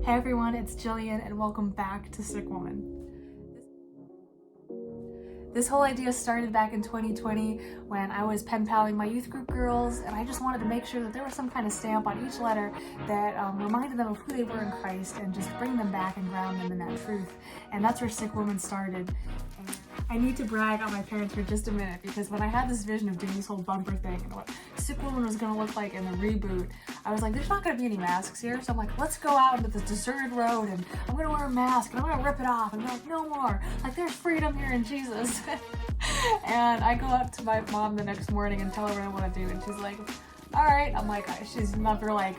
Hey everyone, it's Jillian and welcome back to Sick Woman. This whole idea started back in 2020 when I was pen paling my youth group girls, and I just wanted to make sure that there was some kind of stamp on each letter that reminded them of who they were in Christ and just bring them back and ground them in that truth. And that's where Sick Woman started. And I need to brag on my parents for just a minute, because when I had this vision of doing this whole bumper thing and what Sick Woman was going to look like in the reboot, I was like, there's not going to be any masks here. So I'm like, let's go out into this deserted road and I'm going to wear a mask and I'm going to rip it off and be like, no more. Like, there's freedom here in Jesus. And I go up to my mom the next morning and tell her what I want to do. And she's like, all right. I'm like, she's never like,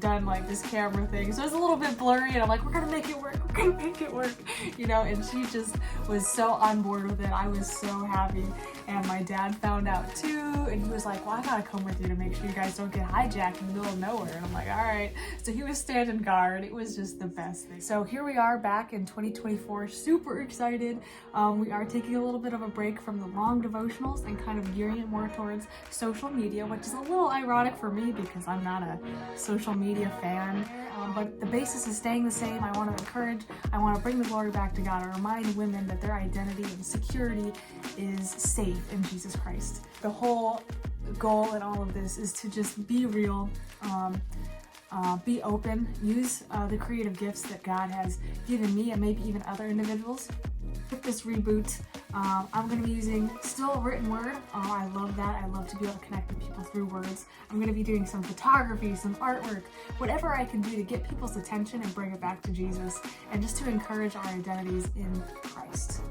done like this camera thing. So it's a little bit blurry and I'm like, we're going to make it work. We're going to make it work. And she just was so on board with it. I was so happy. And my dad found out too. And he was like, well, I got to come with you to make sure you guys don't get hijacked in the middle of nowhere. And I'm like, all right. So he was standing guard. It was just the best thing. So here we are back in 2024, super excited. We are taking a little bit of a break from the long devotionals and kind of gearing it more towards social media, which is a little ironic for me because I'm not a social media fan. But the basis is staying the same. I want to encourage, I want to bring the glory back to God. I remind women that their identity and security is safe in Jesus Christ. The whole goal in all of this is to just be real, be open, use the creative gifts that God has given me and maybe even other individuals. With this reboot, I'm going to be using still written word. I love that. I love to be able to connect with people through words. I'm going to be doing some photography, some artwork, whatever I can do to get people's attention and bring it back to Jesus, and just to encourage our identities in Christ.